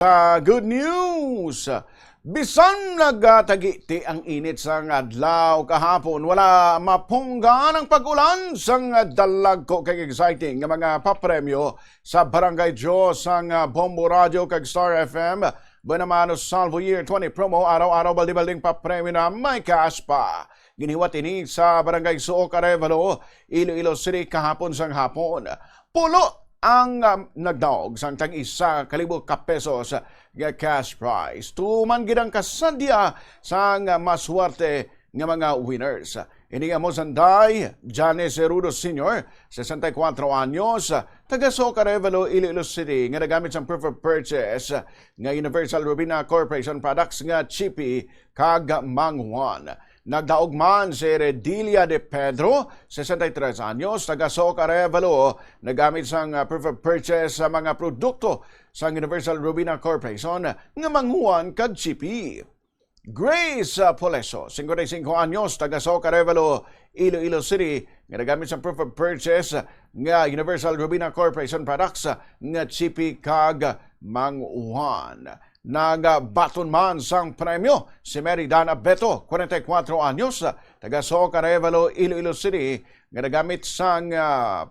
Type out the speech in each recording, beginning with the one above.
Good news! Bisan nagatagiti ang init sa adlaw kahapon, wala mapunggan ang pag-ulan sang dalag ko kay exciting nga mga papremyo sa Barangay Diyos sang Bombo Radio kag Star FM. Buenamanos Salvo Year 20 promo, araw-araw baldi-balding papremyo na may cash pa. Giniwat ini sa Barangay Suoc, Arevalo, Iloilo City kahapon sang hapon. Pulo ang nagdaog sang tag-isa kalibo ka pesos nga cash prize. Tuman gidang kasadya sang maswerte nga mga winners. Ini nga mo sanday, Janes Cerudo Sr., 64 anyos, taga Suoc, Arevalo, Iloilo City, nga nagamit sang proof of purchase nga Universal Robina Corporation products nga Chippy kag Mangwan. Nagdaog man si Redilia de Pedro, 63 anyos, taga Suoc, Arevalo, nagamit sang proof of purchase sa mga produkto sa Universal Robina Corporation nga Mangwan kag Chippy. Grace Poleso, 55 anyos, taga Suoc, Arevalo, Iloilo City, nga nagamit sang proof of purchase nga Universal Robina Corporation products nga Chippy kag Mangwan. Nagbaton man sang premyo si Mary Dana Beto, 44 anyos, taga Suoc, Arevalo, Iloilo City, nga nagamit sang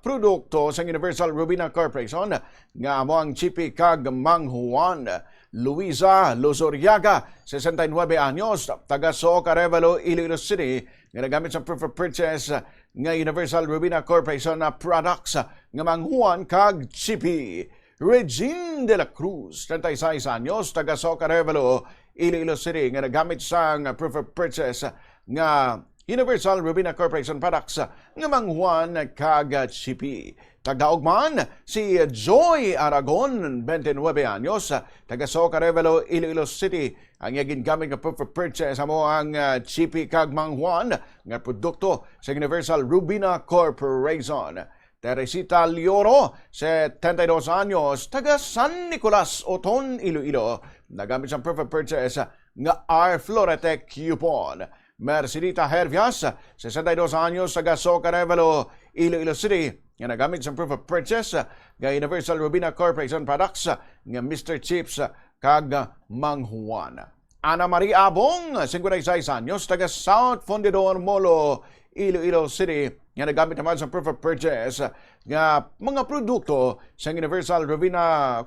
produkto sa Universal Robina Corporation nga amo ang Chippy kag Mangwan. Luisa Lozoriaga, 69 anyos, taga Suoc, Arevalo, Iloilo City, nga nagamit sang proof of purchase nga Universal Robina Corporation na products nga Mangwan kag Chippy. Regine de la Cruz, 36 anyos, taga Suoc, Arevalo, Iloilo City, nga nagamit sang proof of purchase nga Universal Robina Corporation products nga Mangwan kag Chippy. Tagdaog man si Joy Aragon, 29 anyos, taga Suoc, Arevalo, Iloilo City, ang gingamit nga proof of purchase amo ang Chippy kag Mangwan nga produkto sa Universal Robina Corporation. Teresita Lioro, 72 anyos, taga San Nicolas, Oton, Iloilo, nagamit sa proof of purchase nga R. Floretec coupon. Mercedita Hervias, 62 anyos, taga Suoc, Arevalo, Iloilo City, nga nagamit sa proof of purchase nga Universal Robina Corporation products nga Mr. Chips kag Mangwan. Ana Maria Abong, 56 anyos, taga South Fundidor Molo, Iloilo City, nga nagamit naman sa proof of purchase nga mga produkto sa Universal Robina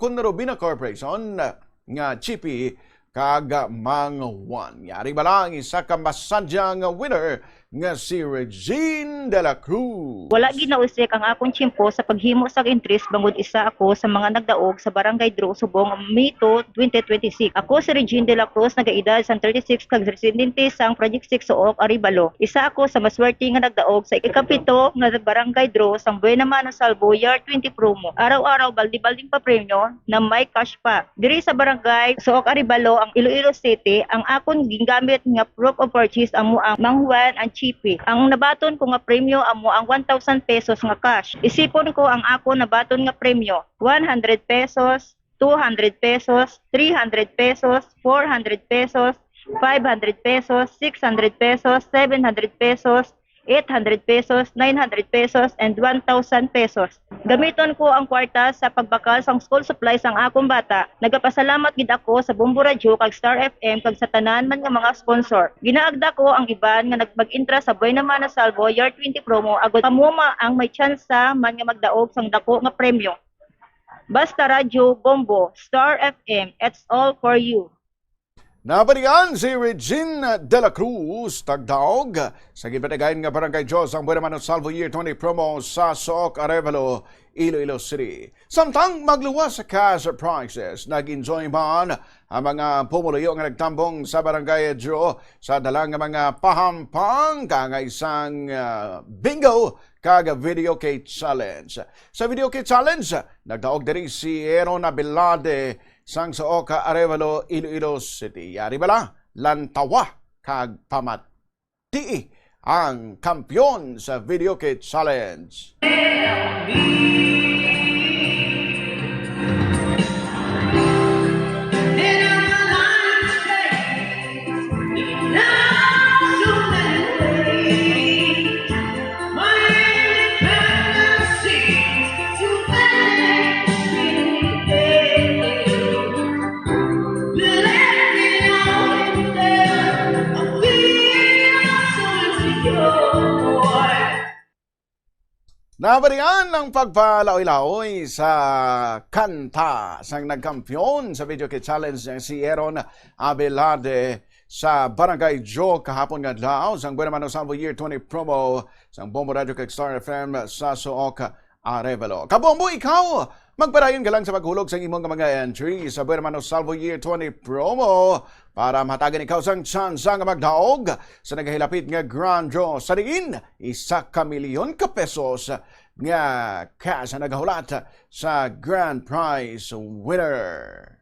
Corporation nga Chippy kag Mangwan. Yari ba lang isa ka masadyang winner nga si Regine de la Cruz. Wala ginausik ang akong tiyempo sa paghimo sa interest bangod isa ako sa mga nagdaog sa Barangay Dro, Subong, Mito 2026. Ako si Regine de la Cruz, nagaedad sa 36 kag residente sang Project 6 Suoc, Arevalo. Isa ako sa maswerte nga nagdaog sa ikapito nga Barangay Dro sang Buenamanos Salvo Year 20 promo. Araw-araw baldi-balding pa premyo na may cash pa. Diri sa Barangay Suoc, Arevalo, ang Iloilo City, ang akon gingamit nga proof of purchase amo ang Mangwan and Chippy. Ang nabaton ko nga premyo amo ang 1,000 pesos nga cash. Isipon ko ang ako nabaton nga premyo, 100 pesos, 200 pesos, 300 pesos, 400 pesos, 500 pesos, 600 pesos, 700 pesos, 800 pesos, 900 pesos, and 1,000 pesos. Gamiton ko ang kwarta sa pagbakal sang school supplies ang akong bata. Nagapasalamat gid ako sa Bombo Radio kag Star FM kag sa tanan man nga mga sponsor. Ginaagda ko ang iban nga nagbag-intra sa Buenamanos Salvo Year 20 promo agod pamuma ang may tsansa man nga magdaog sang dako nga premyo. Basta Radio Bombo, Star FM, it's all for you. Nabalian si Regine de la Cruz, tagdaog sa gibatigayon nga Barangay Diyos ang Buenamanos Salvo Year 20 promo sa Suoc, Arevalo, Iloilo City. Samtang magluwas sa cash prizes, nag-enjoy man ang mga pumuluyo nga nagtambong sa Barangay Diyos sa dalang mga pahampang kang isang bingo kag video kay challenge. Sa video kay challenge, nagdaog diri si Aaron Abilade sang Suoc, Arevalo, Iloilo City. Yari bala, lantawa kag pamati ang kampyon sa video kit challenge. Nabarian ang pagpalaoy-laoy sa kanta sang nagkampiyon sa Video Kit Challenge ng si Aaron Abelarde sa Barangay Joe kahapon nga adlaw sang Buenamano Salvo Year 20 promo sang Bombo Radio kag Star FM sa Suok, Arevalo. Kabombo, ikaw magpadayon ka lang sa paghulog sa imong mga entry sa Buenamano Salvo Year 20 promo para matagan ikaw sang chance nga magdaog sa nagahilapit nga Grand Draw sa diin 1 milyon ka pesos nga cash na nagahulat sa grand prize winner.